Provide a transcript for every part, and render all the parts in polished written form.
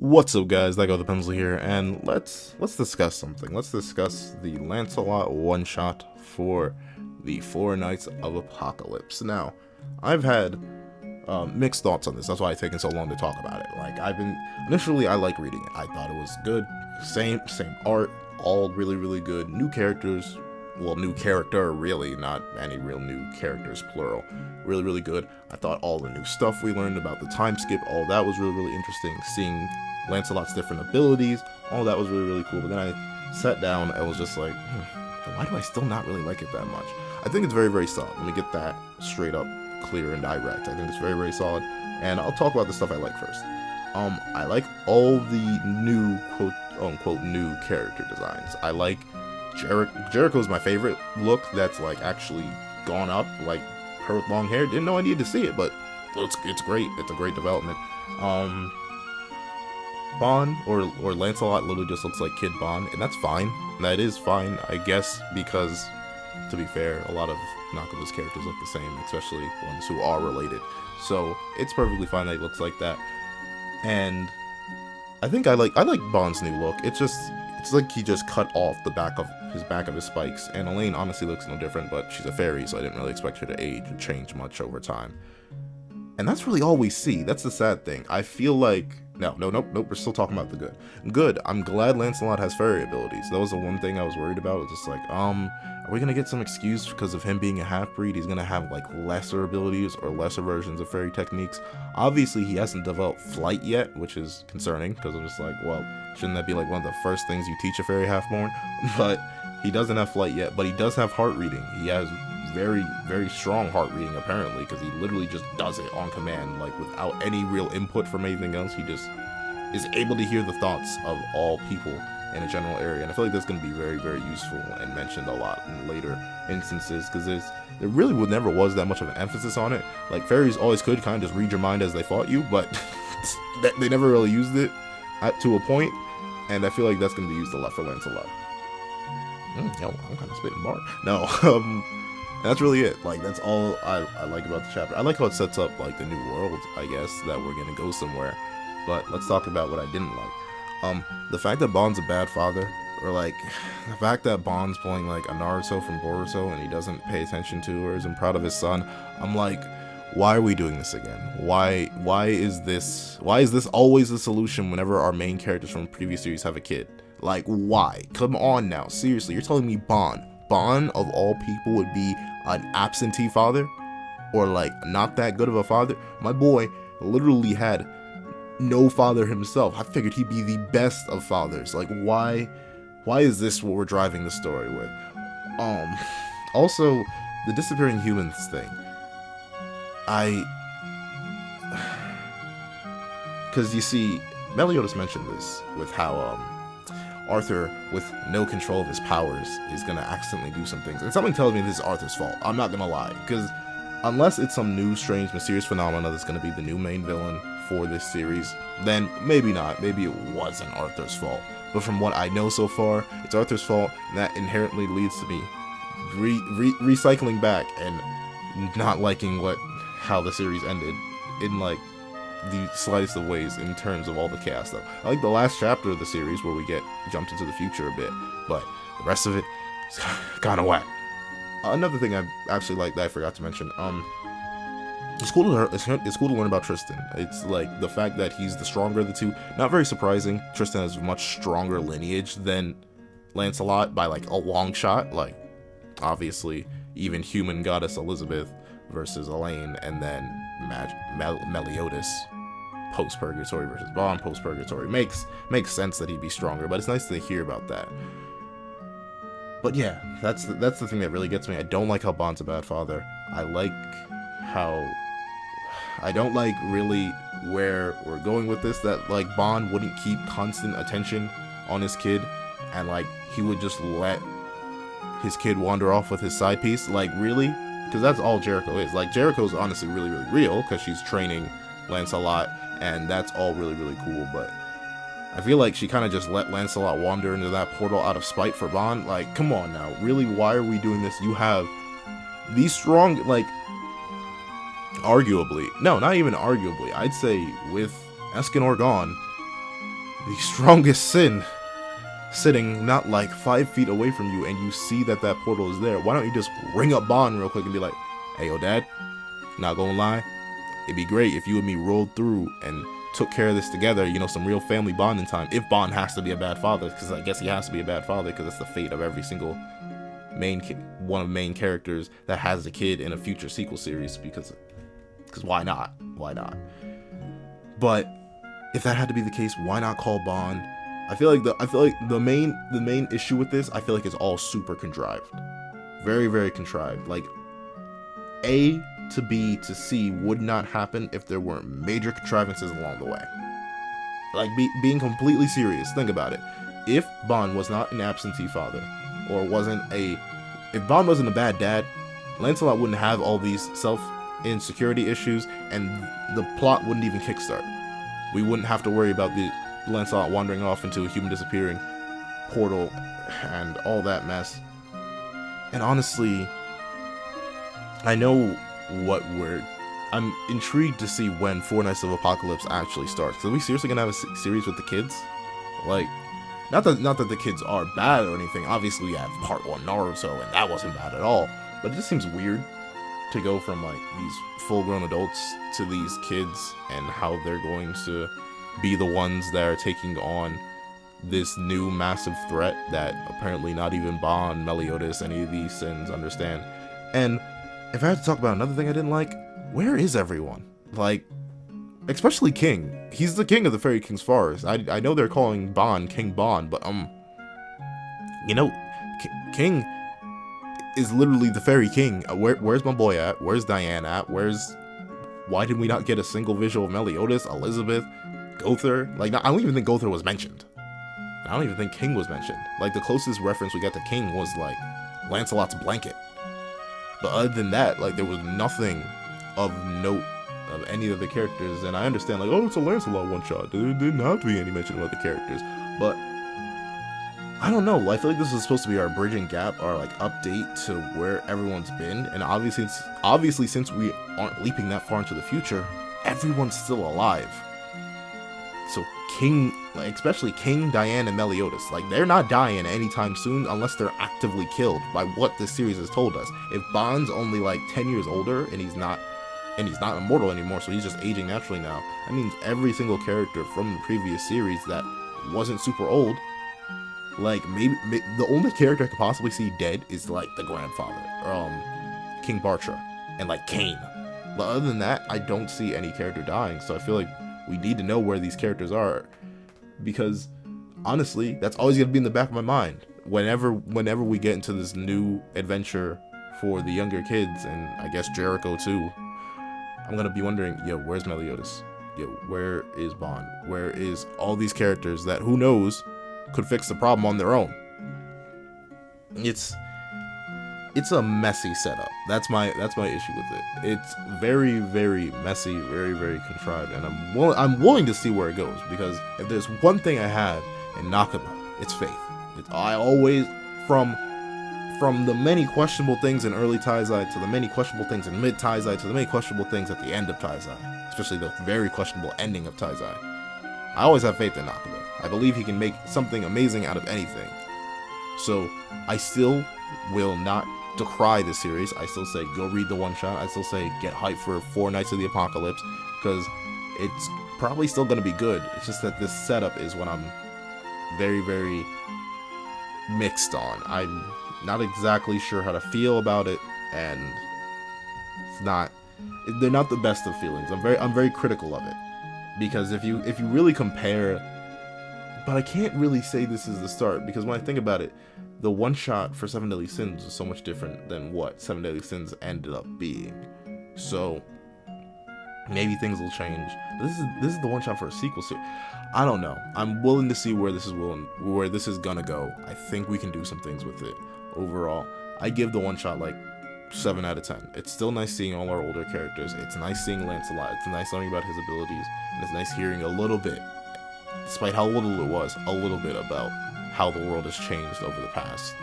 What's up, guys? That go the pencil here, and let's discuss something. Let's discuss the Lancelot one shot for the Four Knights of Apocalypse. Now, I've had mixed thoughts on this. That's why it's taken so long to talk about it. Like, initially I liked reading it. I thought it was good. Same art, all really good. New characters. Well, new character, really, not any real new characters, plural. Really good. I thought all the new stuff we learned about the time skip, all that was really interesting. Seeing Lancelot's different abilities, all that was really cool. But then I sat down and was just like, why do I still not really like it that much? I think it's very solid. Let me get that straight up, clear and direct. I think it's very solid. And I'll talk about the stuff I like first. I like all the new quote unquote new character designs. I like Jericho's my favorite look that's like actually gone up, like her with long hair. Didn't know I needed to see it, but it's great. It's a great development. Bond or Lancelot literally just looks like Kid Bond, and that's fine. That is fine, I guess, because to be fair, a lot of Nakamura's characters look the same, especially ones who are related. So it's perfectly fine that he looks like that. And I think I like Bond's new look. It's like he just cut off the back of his spikes, and Elaine honestly looks no different, but she's a fairy, so I didn't really expect her to age or change much over time. And that's really all we see. That's the sad thing. I feel like nope, we're still talking about the good. Good, I'm glad Lancelot has fairy abilities. That was the one thing I was worried about. It was just like, are we gonna get some excuse because of him being a half-breed? He's gonna have like lesser abilities or lesser versions of fairy techniques. Obviously, he hasn't developed flight yet, which is concerning, because I'm just like, well, shouldn't that be like one of the first things you teach a fairy half-born? But he doesn't have flight yet, but he does have heart reading. He has very strong heart reading, apparently, because he literally just does it on command, like without any real input from anything else. He just is able to hear the thoughts of all people in a general area, and I feel like that's going to be very useful and mentioned a lot in later instances, because there really never was that much of an emphasis on it. Like, fairies always could kind of just read your mind as they fought you, but they never really used it to a point, and I feel like that's going to be used a lot for Lancelot. Yo, I'm kind of spitting bar. No, that's really it. Like, that's all I like about the chapter. I like how it sets up, like, the new world, I guess, that we're gonna go somewhere. But let's talk about what I didn't like. The fact that Bond's a bad father, or, like, the fact that Bond's pulling, like, a Naruto from Boruto and he doesn't pay attention to or isn't proud of his son. I'm like, why are we doing this again? Why is this always the solution whenever our main characters from previous series have a kid? Like, why? Come on now, seriously, you're telling me Bond of all people would be an absentee father, or like not that good of a father? My boy literally had no father himself. I figured he'd be the best of fathers. Like, why is this what we're driving the story with? Also, the disappearing humans thing, because you see, Meliodas mentioned this with how Arthur, with no control of his powers, is gonna accidentally do some things. And something tells me this is Arthur's fault. I'm not gonna lie, because unless it's some new, strange, mysterious phenomena that's gonna be the new main villain for this series, then maybe not. Maybe it wasn't Arthur's fault. But from what I know so far, it's Arthur's fault, and that inherently leads to me recycling back and not liking how the series ended in, like, the slightest of ways in terms of all the chaos stuff. I like the last chapter of the series where we get jumped into the future a bit, but the rest of it is kind of whack. Another thing I actually like that I forgot to mention, it's cool to learn about Tristan. It's like the fact that he's the stronger of the two. Not very surprising. Tristan has much stronger lineage than Lancelot by like a long shot. Like, obviously, even human goddess Elizabeth versus Elaine, and then Meliodas post-purgatory versus Bond post-purgatory. Makes sense that he'd be stronger, but it's nice to hear about that. But yeah, that's the thing that really gets me. I don't like how Bond's a bad father. I don't like really where we're going with this, that like Bond wouldn't keep constant attention on his kid, and like he would just let his kid wander off with his side piece. Like, really? Because that's all Jericho is. Like, Jericho's honestly really real, because she's training Lancelot, and that's all really cool, but I feel like she kind of just let Lancelot wander into that portal out of spite for Bond. Like, come on now, really, why are we doing this? You have these strong, like, arguably, no, not even arguably, I'd say with Escanor gone, the strongest sin sitting not like 5 feet away from you, and you see that that portal is there, why don't you just ring up Bond real quick and be like, hey, yo, Dad, not gonna lie, it'd be great if you and me rolled through and took care of this together, you know, some real family bonding time, if Bond has to be a bad father, because I guess he has to be a bad father, because it's the fate of every single one of the main characters that has a kid in a future sequel series, because why not? But if that had to be the case, why not call Bond? I feel like the main issue with this, I feel like it's all super contrived. Very, very contrived. Like, A to B to C would not happen if there weren't major contrivances along the way. Like, being completely serious, think about it. If Bond was not an absentee father, or if Bond wasn't a bad dad, Lancelot wouldn't have all these self-insecurity issues, and the plot wouldn't even kickstart. We wouldn't have to worry about the Lancelot wandering off into a human disappearing portal and all that mess. And honestly, I know I'm intrigued to see when Four Nights of Apocalypse actually starts. Because are we seriously gonna have a series with the kids? Like, not that the kids are bad or anything. Obviously, we have Part 1 Naruto, and that wasn't bad at all. But it just seems weird to go from like these full-grown adults to these kids, and how they're going to be the ones that are taking on this new massive threat that apparently not even Bond, Meliodas, any of these sins understand. And if I had to talk about another thing I didn't like, where is everyone? Like, especially King. He's the king of the Fairy King's Forest. I know they're calling Bond King Bond, but you know, King is literally the Fairy King. Where's my boy at? Where's Diane at? Why did we not get a single visual of Meliodas, Elizabeth, Gother? Like, I don't even think Gother was mentioned. I don't even think King was mentioned. Like, the closest reference we got to King was like Lancelot's blanket. But other than that, like, there was nothing of note of any of the characters. And I understand, like, oh, it's a Lancelot one-shot. There didn't have to be any mention of other characters. But I don't know. I feel like this is supposed to be our bridging gap, our like update to where everyone's been. And obviously, since we aren't leaping that far into the future, everyone's still alive. So King, like, especially King, Diane, and Meliodas, like, they're not dying anytime soon unless they're actively killed by what this series has told us. If Bond's only like 10 years older and he's not immortal anymore, so he's just aging naturally now, that means every single character from the previous series that wasn't super old, like, maybe the only character I could possibly see dead is like the grandfather, King Bartra, and like Kane. But other than that, I don't see any character dying. So I feel like we need to know where these characters are, because honestly, that's always gonna be in the back of my mind whenever we get into this new adventure for the younger kids, and I guess Jericho too. I'm gonna be wondering, yo, where's Meliodas? Yo, where is Bond? Where is all these characters that, who knows, could fix the problem on their own? It's a messy setup. That's my issue with it. It's very, very messy, very, very contrived, and I'm willing to see where it goes, because if there's one thing I have in Nakaba, it's faith. I always, from the many questionable things in early Taizai to the many questionable things in mid Taizai to the many questionable things at the end of Taizai, especially the very questionable ending of Taizai, I always have faith in Nakaba. I believe he can make something amazing out of anything. So I still will not decry the series. I still say go read the one shot. I still say get hyped for Four Nights of the Apocalypse, because it's probably still going to be good. It's just that this setup is what I'm very, very mixed on. I'm not exactly sure how to feel about it, and they're not the best of feelings. I'm very critical of it, because if you really compare, but I can't really say this is the start, because when I think about it, the one shot for Seven Deadly Sins is so much different than what Seven Deadly Sins ended up being. So maybe things will change. This is the one shot for a sequel series. I don't know. I'm willing to see where this is gonna go. I think we can do some things with it. Overall, I give the one shot like 7 out of 10. It's still nice seeing all our older characters. It's nice seeing Lancelot. It's nice learning about his abilities, and it's nice hearing a little bit, despite how little it was, a little bit about how the world has changed over the past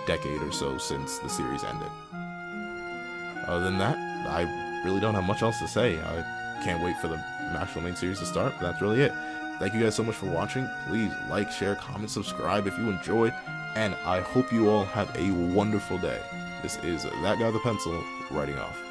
decade or so since the series ended. Other than that, I really don't have much else to say. I can't wait for the actual main series to start, but that's really it. thank you guys so much for watching. Please like, share, comment, subscribe if you enjoyed, and I hope you all have a wonderful day. This is That Guy with the Pencil, writing off.